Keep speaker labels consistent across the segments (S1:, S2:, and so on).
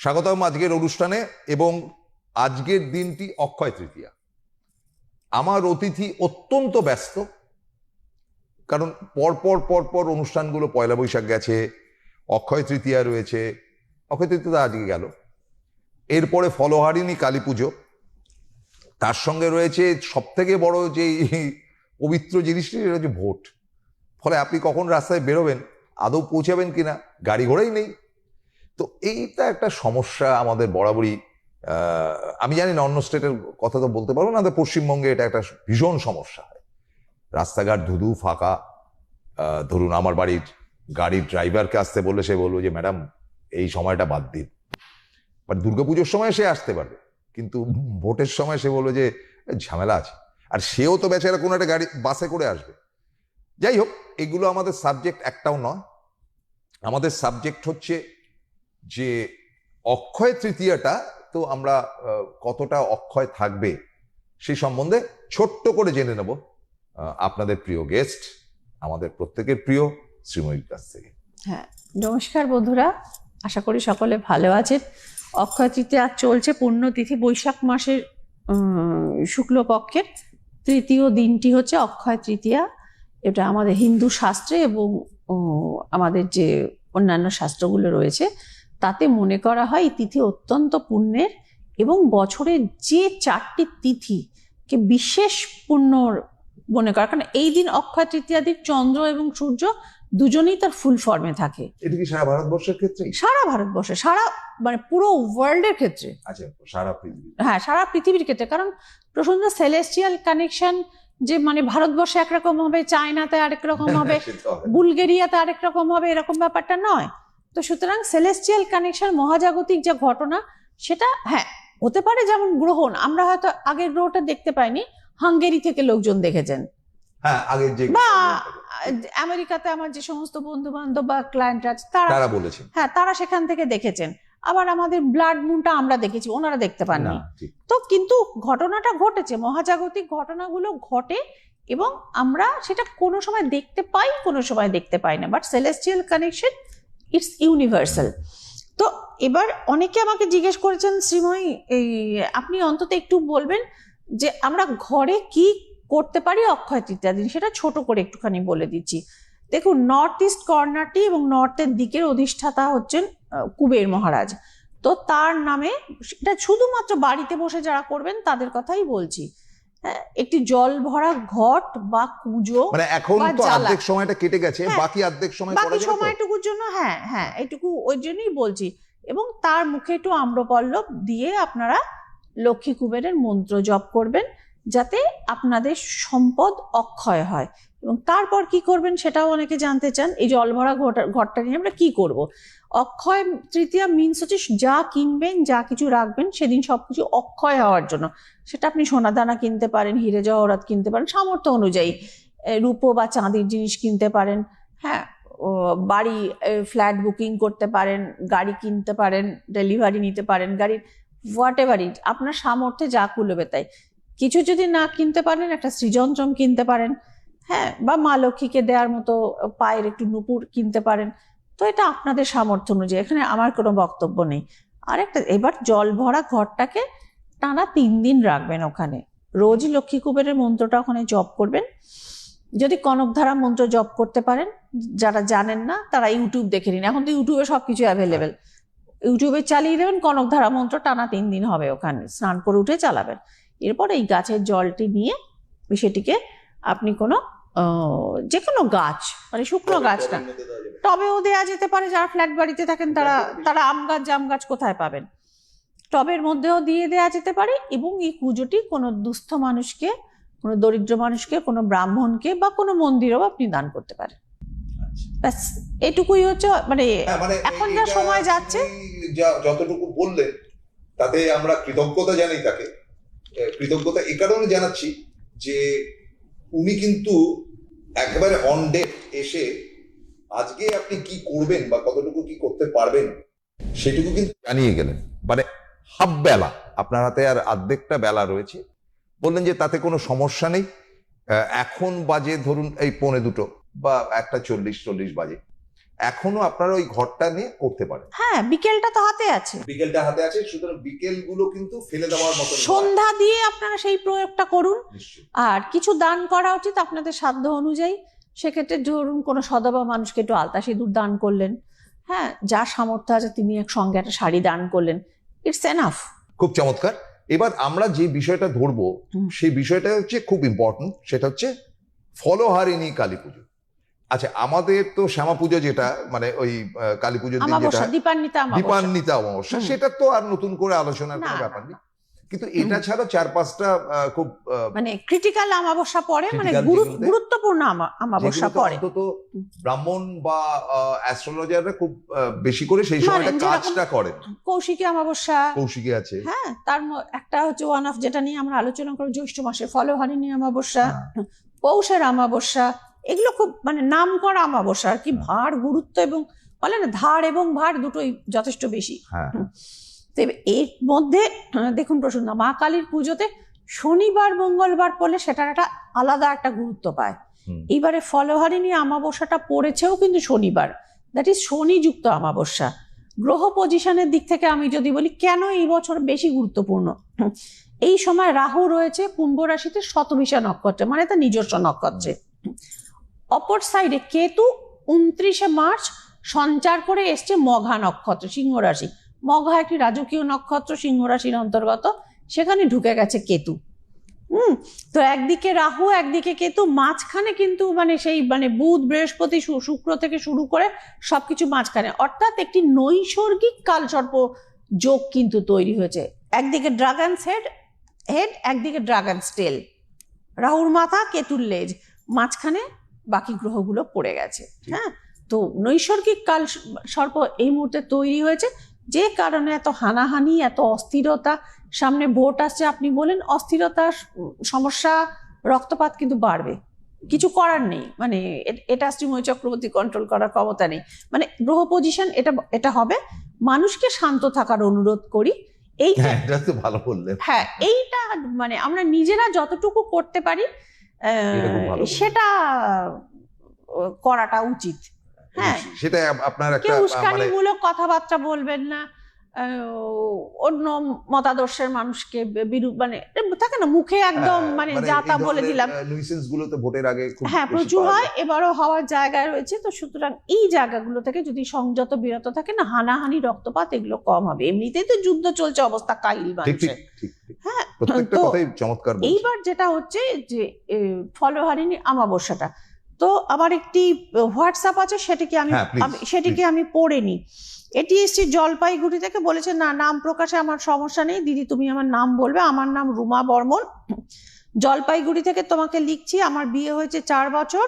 S1: স্বাগতম আজকের অনুষ্ঠানে। এবং আজকের দিনটি অক্ষয় তৃতীয়া। আমার অতিথি অত্যন্ত ব্যস্ত, কারণ পরপর অনুষ্ঠানগুলো, পয়লা বৈশাখ গেছে, অক্ষয় তৃতীয়া রয়েছে, অক্ষয় তৃতীয়া আজকে গেল, এরপরে ফলহারিণী কালী পুজো, তার সঙ্গে রয়েছে সব থেকে বড় যে পবিত্র জিনিসটি, সেটা হচ্ছে ভোট। ফলে আপনি কখন রাস্তায় বেরোবেন, আদৌ পৌঁছাবেন কিনা, গাড়ি ঘোড়াই নেই। তো এইটা একটা সমস্যা আমাদের বরাবরই। আমি জানি না অন্য স্টেটের কথা তো বলতে পারবো না, তো পশ্চিমবঙ্গে এটা একটা ভীষণ সমস্যা হয়। রাস্তাঘাট ধুধু ফাঁকা। ধরুন আমার বাড়ির গাড়ির ড্রাইভারকে আসতে বললে সে বলবো যে ম্যাডাম এই সময়টা বাদ দিন। বাট দুর্গাপুজোর সময় সে আসতে পারবে, কিন্তু ভোটের সময় সে বলবে যে ঝামেলা আছে। আর সেও তো বেচারা কোনো একটা গাড়ি বাসে করে আসবে। যাই হোক, এগুলো আমাদের সাবজেক্ট একটাও নয়। আমাদের সাবজেক্ট হচ্ছে যে অক্ষয় তৃতীয়াটা, তো আমরা কতটা অক্ষয় থাকবে সেই সম্বন্ধে ছোট্ট করে জেনে নেব আপনাদের প্রিয় গেস্ট, আমাদের প্রত্যেকের প্রিয় শ্রীময়ীর কাছ থেকে।
S2: হ্যাঁ, নমস্কার বন্ধুরা, আশা করি সকলে ভালো আছেন। অক্ষয় তৃতীয়া চলছে, পুণ্যতিথি বৈশাখ মাসের শুক্লপক্ষের তৃতীয় দিনটি হচ্ছে অক্ষয় তৃতীয়া। এটা আমাদের হিন্দু শাস্ত্রে এবং আমাদের যে অন্যান্য শাস্ত্রগুলো রয়েছে তাতে মনে করা হয় এই তিথি অত্যন্ত পুণ্যের, এবং বছরের যে 4টি তিথিকে বিশেষ পুণ্য মনে করা, কারণ এই দিন অক্ষয় তৃতীয়া দিন চন্দ্র এবং সূর্য দুজনেই তার ফুল ফর্মে থাকে।
S1: এটা কি সারা ভারতবর্ষের ক্ষেত্রে?
S2: সারা ভারতবর্ষে, সারা মানে পুরো ওয়ার্ল্ডের ক্ষেত্রে।
S1: আচ্ছা, সারা পৃথিবী?
S2: হ্যাঁ, সারা পৃথিবীর ক্ষেত্রে। কারণ প্রসন্ন সেলেস্টিয়াল কানেকশন যে মানে ভারতবর্ষে একরকম হবে, চায়নাতে আরেক রকম হবে, বুলগেরিয়াতে আরেক রকম হবে, এরকম ব্যাপারটা নয়। তো সুতরাং সেলেস্টিয়াল কানেকশন, মহাজাগতিক যে ঘটনা, সেটা হ্যাঁ হতে পারে। যেমন গ্রহণ, আমরা হয়তো আগের গ্রহটা দেখতে পাইনি, হাঙ্গেরি থেকে লোকজন দেখেছেন,
S1: হ্যাঁ, আগের যে
S2: বা আমেরিকাতে আমার যে সমস্ত বন্ধু বান্ধব বা ক্লায়েন্টরা তারা
S1: বলেছেন,
S2: হ্যাঁ তারা সেখান থেকে দেখেছেন। আবার আমাদের ব্লাড মুনটা আমরা দেখেছি, ওনারা দেখতে পাননি। তো কিন্তু ঘটনাটা ঘটেছে, মহাজাগতিক ঘটনাগুলো ঘটে, এবং আমরা সেটা কোনো সময় দেখতে পাই, কোনো সময় দেখতে পাই না। But celestial connection it's universal. তো এবার অনেকে আমাকে জিজ্ঞেস করেছেন, শ্রীময়ী আপনি অন্তত একটু বলবেন যে আমরা ঘরে কি করতে পারি অক্ষয় তৃতীয়া দিন, সেটা ছোট করে একটুখানি বলে দিচ্ছি। দেখুন, নর্থ ইস্ট কর্নারটি এবং নর্থের দিকের অধিষ্ঠাতা হচ্ছেন কুবের মহারাজ। তো তার নামে এটা শুধুমাত্র বাড়িতে বসে যারা করবেন তাদের কথাই বলছি। একটি জল ভরা ঘট বা কুঁজো,
S1: মানে এখন তো অর্ধেক সময়টা কেটে গেছে, বাকি অর্ধেক সময় করা যাবে,
S2: সময়টুকুর জন্য হ্যাঁ এইটুকু, ওই জন্যই বলছি। এবং তার মুখে একটু আম্রপল্লব দিয়ে আপনারা লক্ষ্মী কুবেরের মন্ত্র জপ করবেন, যাতে আপনাদের সম্পদ অক্ষয় হয়। এবং তারপর কি করবেন সেটাও অনেকে জানতে চান। এই জল ভরা ঘরটা নিয়ে আমরা কি করব। অক্ষয় তৃতীয়া মিনস হচ্ছে যা কিনবেন, যা কিছু রাখবেন সেদিন সবকিছু অক্ষয় হওয়ার জন্য। সেটা আপনি সোনা দানা কিনতে পারেন, হিরে জহরাত কিনতে পারেন, সামর্থ্য অনুযায়ী রূপো বা চাঁদির জিনিস কিনতে পারেন। হ্যাঁ, বাড়ি ফ্ল্যাট বুকিং করতে পারেন, গাড়ি কিনতে পারেন, ডেলিভারি নিতে পারেন গাড়ির, হোয়াট এভার ইট, আপনার সামর্থ্যে যা কুলবে তাই। কিছু যদি না কিনতে পারেন, একটা সৃজনচম কিনতে পারেন, হ্যাঁ, বা মা লক্ষ্মীকে দেওয়ার মতো পায়ের একটু নুপুর কিনতে পারেন। তো এটা আপনাদের সামর্থ্য অনুযায়ী, এখানে আমার কোনো বক্তব্য নেই। আর একটা, এবার জল ভরা ঘরটাকে টানা 3 দিন রাখবেন ওখানে। রোজ লক্ষ্মী কুবেরের মন্ত্রটা ওখানে জপ করবেন। যদি কনকধারা মন্ত্র জপ করতে পারেন, যারা জানেন না তারা ইউটিউব দেখে নিন, এখন তো ইউটিউবে সবকিছু অ্যাভেলেবেল। ইউটিউবে চালিয়ে দেবেন, কনকধারা মন্ত্র টানা 3 দিন হবে ওখানে, স্নান করে উঠে চালাবেন। এরপর এই গাছের জলটি নিয়ে সেটিকে আপনি কোনো যে কোনো গাছ, মানে শুকনো গাছ না, টবেও দেওয়া যেতে পারে। যারা ফ্ল্যাট বাড়িতে থাকেন তারা আম গাছ, জাম গাছ কোথায় পাবেন, টবের মধ্যেও দিয়ে দেওয়া যেতে পারে। এবং এই পুজোটি কোনো দুস্থ মানুষকে, কোনো দরিদ্র মানুষকে, কোনো ব্রাহ্মণকে বা কোনো মন্দিরেও আপনি দান করতে পারেন। ব্যাস এটুকুই হচ্ছে। মানে এখন যা সময় যাচ্ছে,
S1: যতটুকু বললেন তাতে আমরা কৃতজ্ঞতা জানাই তাকে। কৃতজ্ঞতা এই কারণে জানাচ্ছি যে উনি কিন্তু একেবারে অন ডেট এসে আজকে আপনি কি করবেন বা কতটুকু কি করতে পারবেন সেটুকু কিন্তু জানিয়ে গেলেন। মানে হাফ বেলা, আপনার হাতে আর অর্ধেকটা বেলা রয়েছে। বললেন যে তাতে কোনো সমস্যা নেই। এখন বাজে ধরুন এই 1:45 বা 1:40 বাজে। এখনো আপনারা ওই ঘরটা নিয়ে করতে পারেন।
S2: হ্যাঁ, বিকেলটা তো হাতে আছে,
S1: বিকেলটা হাতে আছে, সুতরাং বিকেল গুলো কিন্তু ফেলে দেওয়ার মতো নয়।
S2: সন্ধ্যা দিয়ে আপনারা সেই প্রয়োগটা করুন।
S1: নিশ্চয়ই।
S2: আর কিছু দান করা উচিত আপনাদের সাধ্য অনুযায়ী। সেক্ষেত্রে ধরুন কোনো সদবা মানুষকে একটু আলতা সিঁদুর দান করলেন, হ্যাঁ, যার সামর্থ্য আছে তিনি সঙ্গে একটা শাড়ি দান করলেন, ইটস এনাফ।
S1: খুব চমৎকার। এবার আমরা যে বিষয়টা ধরবো সেই বিষয়টা হচ্ছে খুব ইম্পর্টেন্ট, সেটা হচ্ছে ফলহারিণী কালী পুজো। আচ্ছা, আমাদের তো শ্যামা পুজো যেটা মানে ওই কালী পুজোর দিন যেটা
S2: আমাবস্যা, দীপান্বিতা আমাবস্যা,
S1: দীপান্বিতা অমাবস্যা, সেটা তো আর নতুন করে আলোচনার কোনো
S2: না,
S1: ব্যাপার নেই। কিন্তু এটা ছাড়া 4-5টা খুব
S2: মানে ক্রিটিক্যাল আমাবস্যা পড়ে, মানে
S1: critical যেগুলোতে-
S2: গুরুত্বপূর্ণ আমাবস্যা
S1: যেগুলোতে
S2: পড়ে।
S1: অন্তত ব্রাহ্মণ বা অ্যাস্ট্রোলজাররা খুব বেশি করে সেই সময়টা
S2: যেরকম
S1: কাজটা করেন।
S2: কৌশিকী আমাবস্যা,
S1: কৌশিকী আছে,
S2: হ্যাঁ, তার একটা হচ্ছে ওয়ান অফ, যেটা নিয়ে আমরা আলোচনা করি, জ্যৈষ্ঠ মাসে ফলহারিণী আমাবস্যা, পৌষের আমাবস্যা, এগুলো খুব মানে নাম করা আমাবস্যা আর কি, ভার গুরুত্ব এবং বলে না ধার এবং ভার দুটোই যথেষ্ট বেশি।
S1: হ্যাঁ,
S2: তো এর মধ্যে দেখুন প্রসন্ন, মা কালীর পুজোতে শনিবার মঙ্গলবার পড়লে সেটার একটা আলাদা একটা গুরুত্ব পায়। এইবারে ফলহারিণী আমাবস্যাটা পড়েছেও কিন্তু শনিবার, দ্যাট ইজ শনিযুক্ত আমাবস্যা। গ্রহ পজিশনের দিক থেকে আমি যদি বলি কেন এই বছর বেশি গুরুত্বপূর্ণ, এই সময় রাহু রয়েছে কুম্ভ রাশিতে শতভিষা নক্ষত্রে, মানে তার নিজস্ব নক্ষত্রে। অপর সাইডে কেতু 29শে মার্চ সঞ্চার করে এসছে মঘা নক্ষত্র, সিংহ রাশি। মঘা একটি রাজকীয় নক্ষত্র, সিংহ রাশির অন্তর্গত, সেখানে ঢুকে গেছে কেতু। তো একদিকে রাহু একদিকে কেতু, মাঝখানে কিন্তু মানে সেই মানে বুধ বৃহস্পতি শুক্র থেকে শুরু করে সবকিছু মাঝখানে, অর্থাৎ একটি নৈসর্গিক কালসর্প যোগ কিন্তু তৈরি হয়েছে। একদিকে ড্রাগনস হেড, একদিকে ড্রাগনস টেল, রাহুর মাথা কেতুর লেজ, মাঝখানে বাকি গ্রহগুলো পড়ে গেছে। হ্যাঁ, তো নৈসর্গিক কাল সর্প এই মুহূর্তে তৈরি হয়েছে, যে কারণে এত হানাহানি, এত অস্থিরতা। সামনে ভোট আসছে, আপনি বলেন অস্থিরতা, সমস্যা, রক্তপাত কিন্তু বাড়বে, কিছু করার নেই। মানে এটা শ্রীময় চক্রবর্তী কন্ট্রোল করার ক্ষমতা নেই, মানে গ্রহ পজিশন এটা হবে। মানুষকে শান্ত থাকার অনুরোধ করি। এইটা
S1: তো ভালো বললেন।
S2: হ্যাঁ, এইটা মানে আমরা নিজেরা যতটুকু করতে পারি সেটা করাটা উচিত। হ্যাঁ,
S1: সেটা আপনার একটা
S2: কেউ উস্কানিমূলক কথাবার্তা বলবেন না, অন্য মতাদর্শের মানুষকে মানে থাকে না মুখে একদম মানে যা তা বলে দিলাম,
S1: নুইসেন্স গুলো তো ভোটের আগে খুব
S2: হ্যাঁ প্রচুর হয়, এবারও হওয়ার জায়গায় রয়েছে। তো সুতরাং এই জায়গাগুলো থেকে যদি সংযত বিরত থাকে না, হানাহানি রক্তপাত এগুলো কম হবে। এমনিতেই তো যুদ্ধ চলছে, অবস্থা কাহিল মানুষের। হ্যাঁ,
S1: প্রত্যেকটা কথাই চমৎকার বলছেন।
S2: এইবার যেটা হচ্ছে যে ফলহারিণী আমাবস্যাটা, তো আমার একটি হোয়াটসঅ্যাপ আছে, সেটিকে আমি পড়ে নিই। এটি এসছি জলপাইগুড়ি থেকে, বলেছে না নাম প্রকাশে আমার সমস্যা নেই দিদি, তুমি আমার নাম বলবে। আমার নাম রুমা বর্মন, জলপাইগুড়ি থেকে তোমাকে লিখছি। আমার বিয়ে হয়েছে 4 বছর,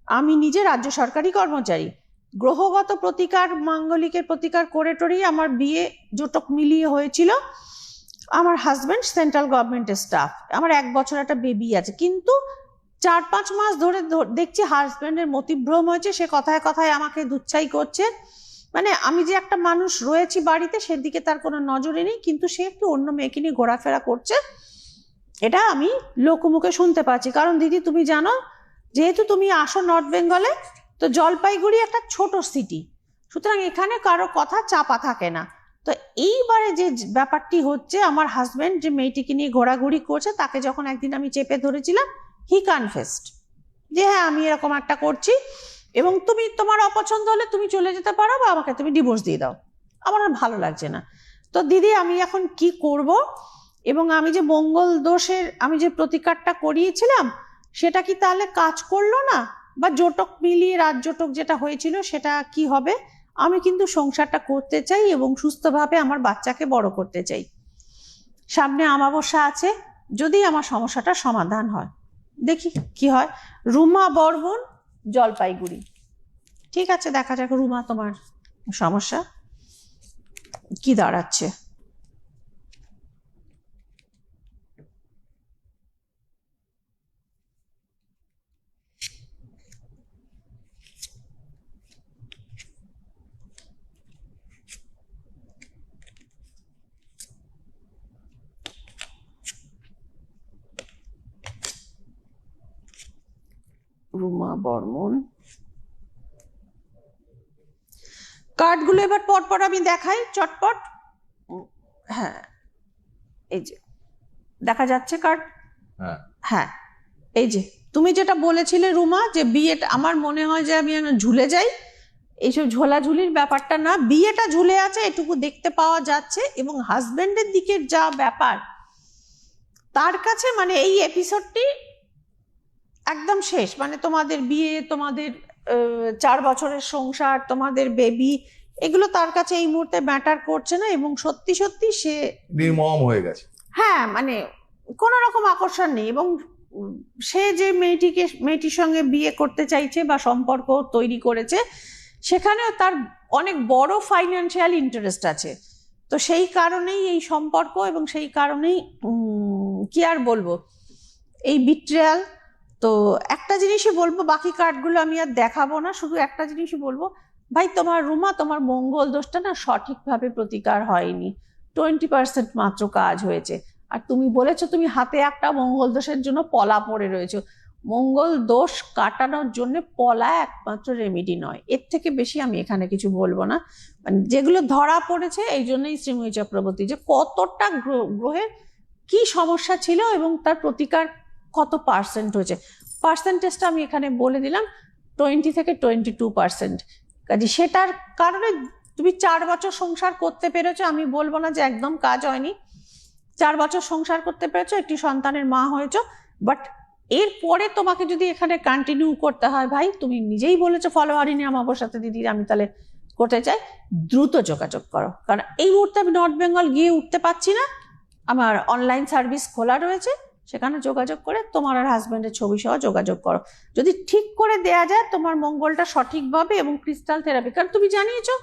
S2: আমি নিজে রাজ্য সরকারি কর্মচারী। গ্রহগত প্রতিকার, মাঙ্গলিকের প্রতিকার করে টরেই আমার বিয়ে জোটক মিলিয়ে হয়েছিল। আমার হাজব্যান্ড সেন্ট্রাল গভর্নমেন্টের স্টাফ, আমার 1 বছর একটা বেবি আছে, কিন্তু 4-5 মাস ধরে দেখছি হাজব্যান্ডের মতিভ্রম হয়েছে, সে কথায় কথায় আমাকে দুচ্ছাই করছে। মানে আমি যে একটা মানুষ রয়েছি বাড়িতে সেদিকে তার কোনো নজরে নেই, কিন্তু সে একটু অন্য মেয়েকে নিয়ে ঘোরাফেরা করছে, এটা আমি লোকমুখে শুনতে পাচ্ছি। কারণ দিদি তুমি জানো, যেহেতু তুমি আসো নর্থ বেঙ্গলে, তো জলপাইগুড়ি একটা ছোট সিটি, সুতরাং এখানে কারো কথা চাপা থাকে না। তো এইবারে যে ব্যাপারটি হচ্ছে, আমার হাজব্যান্ড যে মেয়েটিকে নিয়ে ঘোরাঘুরি করছে, তাকে যখন একদিন আমি চেপে ধরেছিলাম, হি কনফেসড যে হ্যাঁ আমি এরকম একটা করছি, এবং তুমি তোমার অপছন্দ হলে তুমি চলে যেতে পারো বা আমাকে তুমি ডিভোর্স দিয়ে দাও, আমার আর ভালো লাগছে না। তো দিদি আমি এখন কি করব, এবং আমি যে মঙ্গল দোষের আমি যে প্রতিকারটা করিয়েছিলাম সেটা কি তাহলে কাজ করলো না, বা জোটক মিলিয়ে রাজজোটক যেটা হয়েছিল সেটা কি হবে? আমি কিন্তু সংসারটা করতে চাই এবং সুস্থভাবে আমার বাচ্চাকে বড় করতে চাই। সামনে আমাবস্যা আছে, যদি আমার সমস্যাটা সমাধান হয়, দেখি কি হয়। রুমা বর্মন, জলপাইগুড়ি। ঠিক আছে, দেখা যাক রুমা তোমার সমস্যা কি দাঁড়াচ্ছে। রুমা বর্মন, কার্ডগুলো এবার পরপর আমি দেখাই চটপট। হ্যাঁ, এই যে দেখা যাচ্ছে কার্ড।
S1: হ্যাঁ
S2: হ্যাঁ, এই যে তুমি যেটা বলেছিলে রুমা, যে বিয়েটা, আমার মনে হয় যে আমি ঝুলে যাই, এইসব ঝোলাঝুলির ব্যাপারটা না, বিয়েটা ঝুলে আছে এটুকু দেখতে পাওয়া যাচ্ছে। এবং হাজবেন্ডের দিকের যা ব্যাপার, তার কাছে মানে এই এপিসোডটি একদম শেষ। মানে তোমাদের বিয়ে, তোমাদের 4 বছরের সংসার, তোমাদের বেবি, এগুলো তার কাছে এই মুহূর্তে ম্যাটার করছে না। এবং সত্যি সত্যি সে
S1: নির্মম হয়ে গেছে।
S2: হ্যাঁ, মানে কোনো রকম আকর্ষণ নেই। এবং সে যে মেয়েটির সঙ্গে বিয়ে করতে চাইছে বা সম্পর্ক তৈরি করেছে, সেখানেও তার অনেক বড় ফাইন্যান্সিয়াল ইন্টারেস্ট আছে। তো সেই কারণেই এই সম্পর্ক, এবং সেই কারণেই কি আর বলবো, এই বিট্রেয়াল। তো একটা জিনিসই বলবো, বাকি কার্ডগুলো আমি আর দেখাবো না, শুধু একটা জিনিসই বলবো, ভাই তোমার রুমা, তোমার মঙ্গল দোষটা না সঠিকভাবে প্রতিকার হয়নি, 20% মাত্র কাজ হয়েছে। আর তুমি বলেছো তুমি হাতে একটা মঙ্গল দোষের জন্য পলা পড়ে রয়েছো। মঙ্গল দোষ কাটানোর জন্য পলা একমাত্র রেমেডি নয়, এর থেকে বেশি আমি এখানে কিছু বলবো না। মানে যেগুলো ধরা পড়েছে, এই জন্যই শ্রীময়ী চক্রবর্তী, যে কতটা গ্রহের কি সমস্যা ছিল এবং তার প্রতিকার কত পার্সেন্ট হয়েছে, পার্সেন্টেজটা আমি এখানে বলে দিলাম, 20 থেকে 22%। কাজে সেটার কারণে তুমি 4 বছর সংসার করতে পেরেছো, আমি বলবো না যে একদম কাজ হয়নি। 4 বছর সংসার করতে পেরেছো, একটি সন্তানের মা হয়েছো, বাট এরপরে তোমাকে যদি এখানে কন্টিনিউ করতে হয়, ভাই তুমি নিজেই বলেছো ফলোয়ারিনি অমাবস্যাতে দিদি আমি তাহলে করতে চাই, দ্রুত যোগাযোগ করো। কারণ এই মুহূর্তে আমি নর্থ বেঙ্গল গিয়ে উঠতে পারছি না, আমার অনলাইন সার্ভিস খোলা রয়েছে, সেখানে যোগাযোগ করে তোমার আর হাজব্যান্ডের ছবি সহ যোগাযোগ করো। যদি ঠিক করে দেয়া যায় তোমার মঙ্গলটা সঠিকভাবে, এবং ক্রিস্টাল থেরাপি, কারণ তুমি জানিয়েছো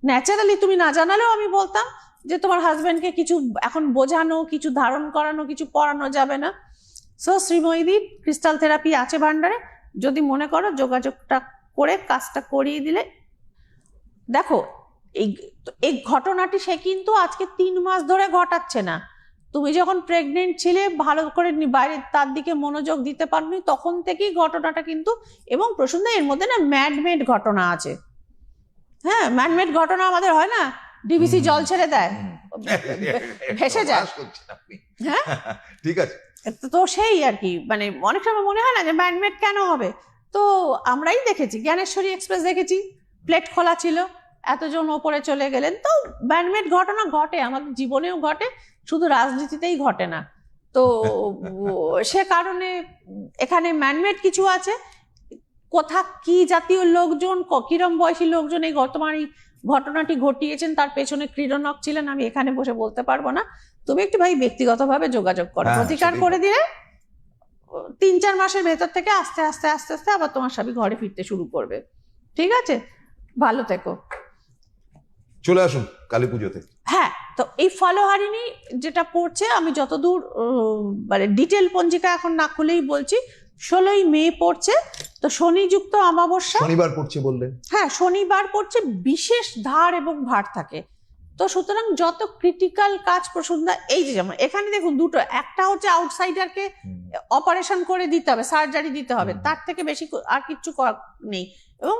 S2: ন্যাচারালি, তুমি না জানালেও আমি বলতাম যে তোমার হাজব্যান্ডকে কিছু এখন বোঝানো, কিছু ধারণ করানো, কিছু পড়ানো যাবে না। সো শ্রীময়ীদি ক্রিস্টাল থেরাপি আছে ভান্ডারে, যদি মনে করো যোগাযোগটা করে কাজটা করিয়ে দিলে। দেখো এই ঘটনাটি সে কিন্তু আজকে 3 মাস ধরে ঘটাচ্ছে না। তুমি যখন প্রেগনেন্ট ছিলে, ভালো করে বাইরে তার দিকে মনোযোগ দিতে পারোনি, তখন থেকেই ঘটনাটা কিন্তু। এবং প্রসন্ন এর মধ্যে না ম্যাডমেড ঘটনা আছে। হ্যাঁ, ম্যাডমেড ঘটনা আমাদের হয় না, ডিবিসি জল ছেড়ে দেয়, ভেসে যায়। হ্যাঁ
S1: ঠিক আছে।
S2: তো সেই আর কি, মানে অনেক সময় মনে হয় না যে ম্যানমেড কেন হবে। তো আমরাই দেখেছি, জ্ঞানেশ্বরী এক্সপ্রেস দেখেছি, প্লেট খোলা ছিল, এতজন ওপরে চলে গেলেন। তো ম্যানমেড ঘটনা ঘটে, আমাদের জীবনেও ঘটে, শুধু রাজনীতিতেই ঘটে না। তো সে কারণে এখানে ম্যানমেড কিছু আছে। কোথা কি জাতীয় লোকজন, কিরম বয়সী লোকজন এই তোমার এই ঘটনাটি ঘটিয়েছেন, তার পেছনে ক্রীড়নক ছিলেন, আমি এখানে বসে বলতে পারবো না। তুমি একটু ভাই ব্যক্তিগতভাবে যোগাযোগ করো, প্রতিকার করে দিলে 3-4 মাসের ভেতর থেকে আস্তে আস্তে আস্তে আস্তে আবার তোমার স্বামী ঘরে ফিরতে শুরু করবে। ঠিক আছে, ভালো থেকো।
S1: চলে আসুন কালী পুজোতে।
S2: হ্যাঁ, তো এই ফলোহারিণী যেটা পড়ছে, আমি যতদূর মানে ডিটেল পঞ্জিকা এখন না খুলেই বলছি, 16ই মে পড়ছে। তো শনিযুক্ত অমাবস্যা,
S1: শনিবার পড়ছে বললেন।
S2: হ্যাঁ শনিবার পড়ছে, বিশেষ ধার এবং ভার থাকে। তো সুতরাং যত ক্রিটিক্যাল কাজ প্রসন্দা, এই যে যেমন এখানে দেখুন দুটো, একটা হচ্ছে আউটসাইডারকে অপারেশন করে দিতে হবে, সার্জারি দিতে হবে, তার থেকে বেশি আর কিচ্ছু নেই। এবং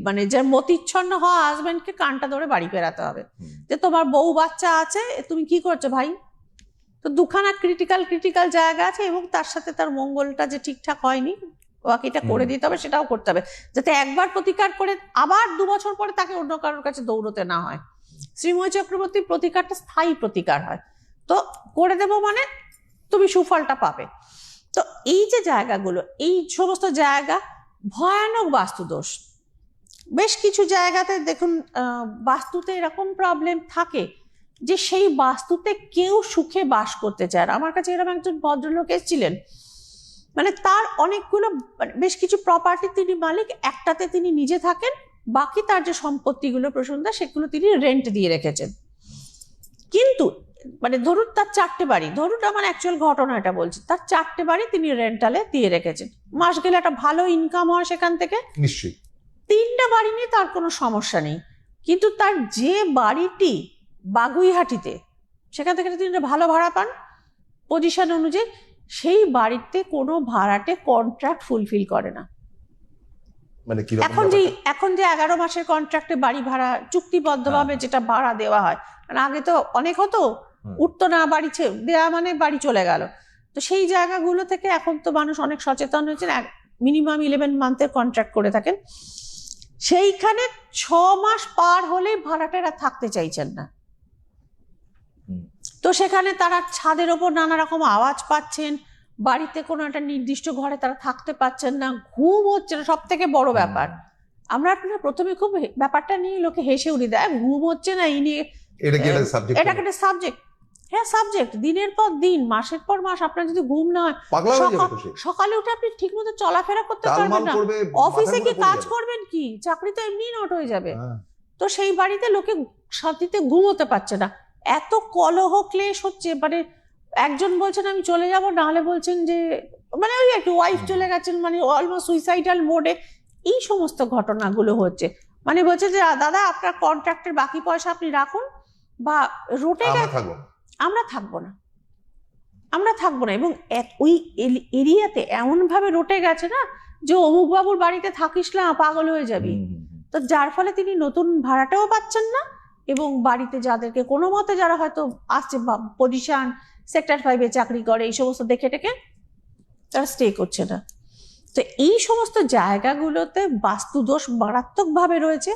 S2: মানে যে মতিচ্ছন্ন হওয়া হাজবেন্ডকে কানটা ধরে বাড়ি ফেরাতে হবে, যে তোমার বউ বাচ্চা আছে, তুমি কি করছো ভাই। তো দুখানা ক্রিটিক্যাল জায়গা আছে, এবং তার সাথে তার মঙ্গলটা যে ঠিকঠাক হয়নি, বাকিটা করে দিতে হবে, সেটাও করতে হবে, যাতে একবার প্রতিকার করে আবার 2 বছর পরে তাকে অন্য কারোর কাছে দৌড়তে না হয়। শ্রীময়ী চক্রবর্তীর প্রতিকারটা স্থায়ী প্রতিকার হয়। তো করে দেব মানে তুমি সুফলটা পাবে। তো এই যে জায়গাগুলো, এই সমস্ত জায়গা ভয়ানক বাস্তুদোষ। বেশ কিছু জায়গাতে দেখুন বাস্তুতে এরকম প্রবলেম থাকে যে সেই বাস্তুতে কেউ সুখে বাস করতে চায় না। আমার কাছে এরকম একজন ভদ্রলোক এসেছিলেন, মানে তার অনেকগুলো বেশ কিছু প্রপার্টি তিনি মালিক, একটাতে তিনি নিজে থাকেন, বাকি তার যে সম্পত্তিগুলো প্রসন্দা সেগুলো তিনি রেন্ট দিয়ে রেখেছেন। কিন্তু মানে ধরুন তার 4টে বাড়ি, ধরুন আমার অ্যাকচুয়াল ঘটনাটা বলছি, তার 4টে বাড়ি তিনি রেন্টালে দিয়ে রেখেছেন, মাস গেলে একটা ভালো ইনকাম হয় সেখান থেকে
S1: নিশ্চয়ই।
S2: 3টে বাড়ি নিয়ে তার কোনো সমস্যা নেই। কিন্তু তার যে বাড়িটি বাগুইহাটিতে, সেখান থেকে তিনি ভালো ভাড়া পান পজিশন অনুযায়ী, সেই বাড়িতে কোনো ভাড়াটে কন্ট্রাক্ট ফুলফিল করে না।
S1: মানে কি
S2: এখন যে 11 মাসের কন্ট্রাক্টে বাড়ি ভাড়া চুক্তিবদ্ধভাবে যেটা ভাড়া দেওয়া হয়, মানে আগে তো অনেক হতো, উঠতো না, বাড়ি দেওয়া মানে বাড়ি চলে গেল। তো সেই জায়গাগুলো থেকে এখন তো মানুষ অনেক সচেতন হয়েছেন, মিনিমাম 11 মান্থের কন্ট্রাক্ট করে থাকেন। সেইখানে 6 মাস পার হলেই ভাড়াটেরা থাকতে চাইছেন না। তো সেখানে তারা ছাদের ওপর নানা রকম আওয়াজ পাচ্ছেন, বাড়িতে কোনো একটা নির্দিষ্ট ঘরে তারা থাকতে পারছেন না, ঘুম হচ্ছে না, সব থেকে বড় ব্যাপার। আমরা প্রথমে খুব ব্যাপারটা নিয়ে লোকে হেসে উড়ি দেয়, ঘুম হচ্ছে না, এই নিয়ে এটা একটা সাবজেক্ট। হ্যাঁ সাবজেক্ট, দিনের পর দিন, মাসের পর মাস আপনার যদি ঘুম না হয়, সকালে উঠে আপনি ঠিক মতো চলাফেরা করতে পারবেন না, অফিসে কি কাজ করবেন, কি চাকরি তো এমনি নট হয়ে যাবে। তো সেই বাড়িতে লোকে শান্তিতে ঘুমোতে পারছে না, এত কলহ ক্লেশ হচ্ছে। মানে একজন বলছেন আমি চলে যাব, না হলে বলছেন যে মানে ওই একটু ওয়াইফ চলে গেছেন, মানে অলমোস্ট সুইসাইডাল মোডে এই সমস্ত ঘটনাগুলো হচ্ছে। মানে বলছে যে দাদা আপনার কন্ট্রাক্টের বাকি পয়সা আপনি রাখুন, বা রোটে আমরা থাকবো না। এবং ওই এরিয়াতে এমন ভাবে রোটে গেছে না যে অমুক বাবুর বাড়িতে থাকিস না, পাগল হয়ে যাবি। তো যার ফলে তিনি নতুন ভাড়াটাও পাচ্ছেন না, এবং বাড়িতে যাদেরকে কোনো মতে যারা হয়তো আসছে পজিশন সেক্টর 5-এ চাকরি করে, এই সমস্ত দেখে টেকে তারা স্টে করছে না। তো এই সমস্ত জায়গাগুলোতে বাস্তুদোষ মারাত্মকভাবে রয়েছে।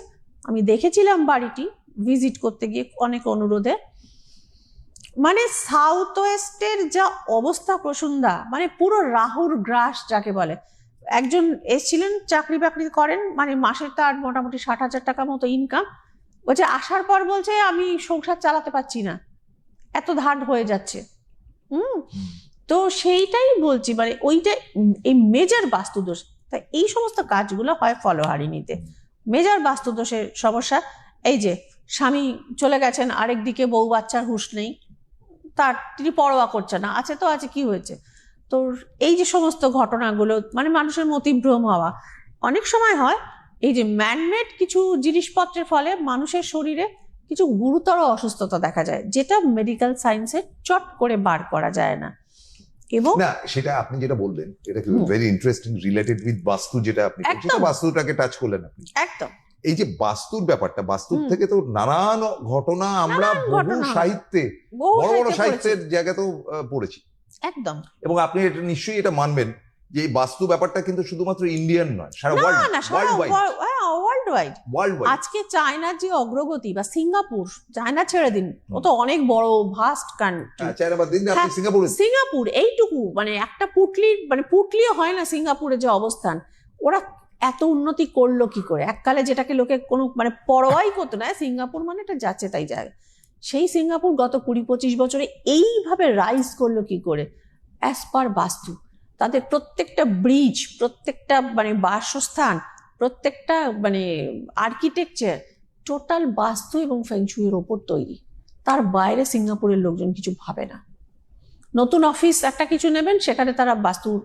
S2: আমি দেখেছিলাম বাড়িটি ভিজিট করতে গিয়ে অনেক অনুরোধে। মানে সাউথ ওয়েস্টের যা অবস্থা প্রসন্দা, মানে পুরো রাহুর গ্রাস যাকে বলে। একজন এসেছিলেন, চাকরি বাকরি করেন, মানে মাসে তার মোটামুটি 60,000 টাকা মতো ইনকাম। বলছে আসার পর বলছে আমি সংসার চালাতে পারছি না, এত ধার হয়ে যাচ্ছে। তো সেইটাই বলছি, মানে ওইটা এই মেজর বাস্তুদোষ। তাই এই সমস্ত কাজগুলো হয় ফলহারিণীতে, মেজর বাস্তুদোষের সমস্যা। এই যে স্বামী চলে গেছেন, আরেক দিকে বউ বাচ্চার হুঁশ নেই, তিনি পরোয়া করছে না, আছে তো আছে, কি হয়েছে। তো এই যে সমস্ত ঘটনাগুলো, মানে মানুষের মতিভ্রম হওয়া অনেক সময় হয়। এই যে ম্যানমেড কিছু জিনিসপত্রের ফলে মানুষের শরীরে কিছু গুরুতর অসুস্থতা দেখা যায়, যেটা মেডিকেল সায়েন্সে চট করে বার করা যায় না। এবং
S1: না, সেটা আপনি যেটা বললেন এটা কিন্তু ভেরি ইন্টারেস্টিং, রিলেটেড উইথ বাস্তু, যেটা আপনি বাস্তুটাকে টাচ করলেন আপনি একদম। এই যে বাস্তুর ব্যাপারটা, বাস্তুর থেকে তো নানান ঘটনা আমরা বহু সাহিত্যে, বড় বড় সাহিত্যের জায়গাতেও পড়েছি একদম। এবং আপনি এটা নিশ্চয়ই এটা মানবেন যে এই বাস্তু ব্যাপারটা কিন্তু শুধুমাত্র ইন্ডিয়ান নয়, সারা ওয়ার্ল্ড ওয়াইড। আজকে চায়নার যে অগ্রগতি, বা সিঙ্গাপুর, চায়না ছেড়ে দিন, ও তো অনেক বড় ভাস্ট কান্ট্রি, সিঙ্গাপুর এইটুকু, মানে একটা পুটলিও হয় না সিঙ্গাপুরের যে অবস্থান, ওরা এত উন্নতি করলো কি করে? এককালে যেটাকে লোকে কোনো মানে পরোয়াই করতো না, সিঙ্গাপুর মানে এটা যাচ্ছে তাই যায়, সেই সিঙ্গাপুর গত 20-25 বছরে এইভাবে রাইজ করলো কি করে? অ্যাজ পার বাস্তু। তাদের প্রত্যেকটা ব্রিজ, প্রত্যেকটা মানে বাসস্থান, প্রত্যেকটা মানে আর্কিটেকচার টোটাল বাস্তু এবং ফেংশুইয়ের ওপর তৈরি। তার বাইরে সিঙ্গাপুরের লোকজন কিছু ভাবে না। নতুন অফিস একটা কিছু নেবেন, সেখানে তারা বাস্তুর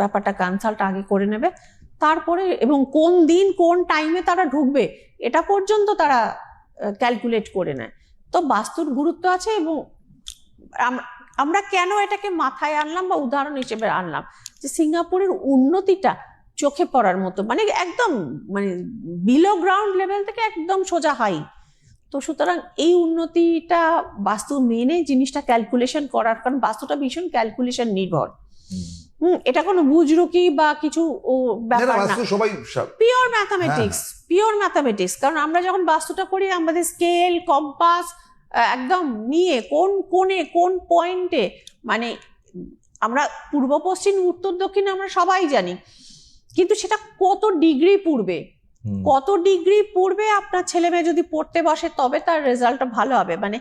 S1: ব্যাপারটা কনসাল্ট আগে করে নেবে, তারপরে এবং কোন দিন কোন টাইমে তারা ঢুকবে এটা পর্যন্ত তারা ক্যালকুলেট করে নেয়। তো বাস্তুর গুরুত্ব আছে। এবং আমরা কেন এটাকে মাথায় আনলাম বা উদাহরণ হিসেবে আনলাম, যে সিঙ্গাপুরের উন্নতিটা চোখে পড়ার মতো, মানে একদম মানে বিলো গ্রাউন্ড লেভেল থেকে একদম সোজা হাই। তো সুতরাং এই উন্নতিটা বাস্তু মেনে জিনিসটা ক্যালকুলেশন করার, কারণ বাস্তুটা ভীষণ ক্যালকুলেশন নির্ভর। এটা কোনো বুজরুকি বা কিছু ব্যাপার না, পিওর ম্যাথামেটিক্স। কারণ আমরা যখন বাস্তুটা করি, আমাদের স্কেল, কম্পাস একদম নিয়ে কোন কোণে কোন পয়েন্টে, মানে আমরা পূর্ব পশ্চিম উত্তর দক্ষিণ আমরা সবাই জানি, কিন্তু সেটা কত ডিগ্রি পূর্বে আপনার ছেলে মেয়ে যদি পড়তে বসে তবে তার রেজাল্টটা ভালো হবে। মানে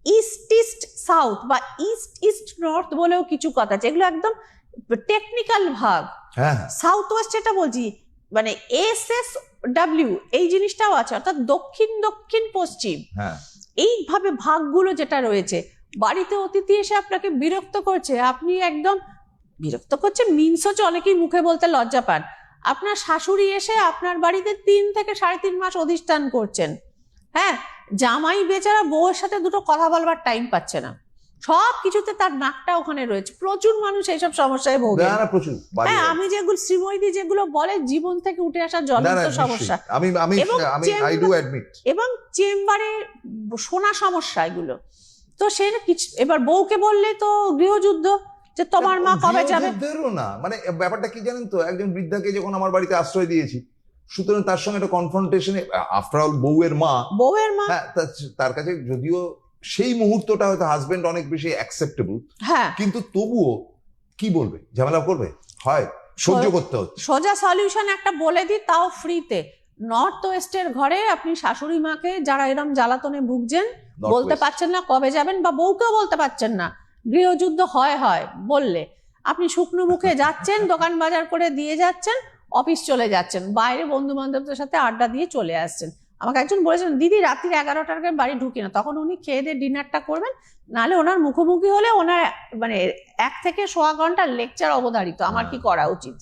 S1: ইস্ট ইস্ট সাউথ বা ইস্ট ইস্ট নর্থ বলেও কিছু কথা আছে, এগুলো একদম টেকনিক্যাল ভাগ। সাউথ ওয়েস্ট যেটা বলছি, মানে SSW এই জিনিসটাও আছে, অর্থাৎ দক্ষিণ দক্ষিণ পশ্চিম, এইভাবে ভাগগুলো যেটা রয়েছে। বাড়িতে অতিথি এসে আপনাকে বিরক্ত করছে, আপনি একদম বিরক্ত করছে মিনস হচ্ছে অনেকেই মুখে বলতে লজ্জা পান, আপনার শাশুড়ি এসে আপনার বাড়িতে 3 থেকে 3.5 মাস অধিষ্ঠান করছেন, জামাই বেচারা বউয়ের সাথে দুটো কথা বলবার টাইম পাচ্ছে না,
S2: সব কিছুতে তার নাকটা ওখানে রয়েছে। প্রচুর মানুষ এইসব সমস্যায় ভোগে।
S1: না না প্রচুর বাজে
S2: হ্যাঁ,
S1: হয়।
S2: আমি যেগুলো শ্রীময়ী যেগুলো বলে জীবন থেকে উঠে আসা
S1: না
S2: জ্বলন্ত
S1: না
S2: সমস্যা,
S1: নিশ্চয়ই। আমি আমি
S2: এবং
S1: আমি আই ডু অ্যাডমিট।
S2: এবং চেম্বারে শোনা সমস্যা এগুলো। তো সেই কিছু এবার বউকে বললে তো গৃহযুদ্ধ, যে তোমার মা কবে যাবে।
S1: গৃহযুদ্ধেরও না, মানে ব্যাপারটা কি জানেন তো, একজন বৃদ্ধাকে যখন আমার বাড়িতে আশ্রয় দিয়েছি, সুতরাং তার সঙ্গে একটা কনফ্রন্টেশনে, আফটার অল বউয়ের মা,
S2: বউয়ের মা,
S1: হ্যাঁ তার কাছে যদিও সেই মুহূর্তটা হয়তো হাজবেন্ড অনেক বেশি অ্যাকসেপ্টেবল,
S2: হ্যাঁ,
S1: কিন্তু তবুও কি বলবে, ঝামেলা করবে, হয় সহ্য করতে হচ্ছে।
S2: সোজা সলিউশন একটা বলে দিই, তাও ফ্রিতে। নর্থ ওয়েস্টের ঘরে আপনি শাশুড়ি মাকে, যারা এরম জ্বালাতনে ভুগছেন,
S1: North
S2: বলতে
S1: West।
S2: পারছেন না কবে যাবেন, বা বউকেও বলতে পারছেন না, গৃহযুদ্ধ হয় বললে আপনি শুকনো মুখে যাচ্ছেন, দোকান বাজার করে দিয়ে যাচ্ছেন, অফিস চলে যাচ্ছেন, বাইরে বন্ধু বান্ধবদের সাথে আড্ডা দিয়ে চলে আসছেন। আমাকে একজন বলেছেন, দিদি রাত্রি 11টার আগে বাড়ি ঢুকি না। তখন উনি খেয়ে দিয়ে ডিনারটা করবেন, নাহলে ওনার মুখোমুখি হলে ওনার মানে 1 থেকে সোয়া ঘন্টা লেকচার অবধারিত আমার কি করা উচিত।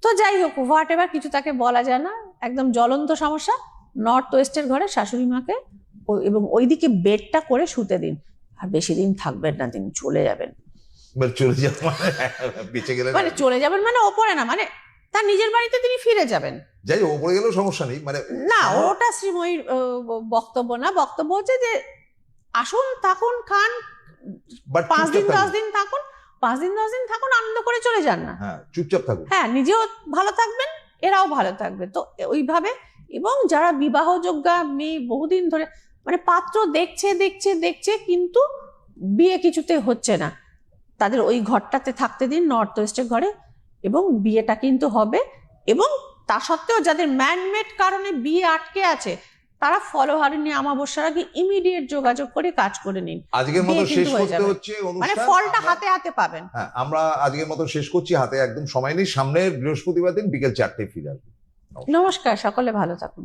S2: তো যাই হোক, হোয়াট এভার, কিছু তাকে বলা যায় না, একদম জ্বলন্ত সমস্যা। নর্থ ওয়েস্টের ঘরে শাশুড়ি মাকে এবং ওইদিকে বেডটা করে শুতে দিন, আর বেশি দিন থাকবেন না, তিনি চলে যাবেন।
S1: চলে যাবে বেঁচে গেলে
S2: মানে চলে যাবেন মানে ওপরে না, মানে তার নিজের বাড়িতে তিনি ফিরে যাবেন।
S1: যাই হোক, ওপরে গেলেও সমস্যা নেই, মানে
S2: না, ওটা শ্রীময়ীর বক্তব্য না। বক্তব্য হচ্ছে যে আসুন, থাকুন, খান,
S1: বাট
S2: 5 দিন 10 দিন থাকুন, 5 দিন 10 দিন থাকুন, আনন্দ করে চলে যান না।
S1: হ্যাঁ চুপচাপ থাকুন।
S2: হ্যাঁ, নিজেও ভালো থাকবেন, এরাও ভালো থাকবে। তো ওইভাবে। এবং যারা বিবাহযোগ্যা মেয়ে বহুদিন ধরে, মানে পাত্র দেখছে কিন্তু বিয়ে কিছুতে হচ্ছে না, তাদের ওই ঘরটাতে থাকতে দিন, নর্থ ওয়েস্টের ঘরে, এবং বিয়েটা কিন্তু হবে। এবং তা সত্ত্বেও যাদের ম্যানমেড কারণে বিয়ে আটকে আছে, তারা ফলহারিণী অমাবস্যার আগে ইমিডিয়েট যোগাযোগ করে কাজ করে নিন।
S1: আজকের মতো
S2: বিয়ে
S1: শেষ
S2: কিন্তু হয়ে
S1: করতে
S2: যাবে।
S1: হচ্ছে
S2: মানে
S1: অনুষ্ঠান।
S2: ফলটা হাতে হাতে পাবেন।
S1: হ্যাঁ, আমরা আজকের মতো শেষ করছি, হাতে একদম সময় নেই, সামনের বৃহস্পতিবার দিন বিকেল 4টায় ফিরে আসবো।
S2: নমস্কার, সকলে ভালো থাকুন।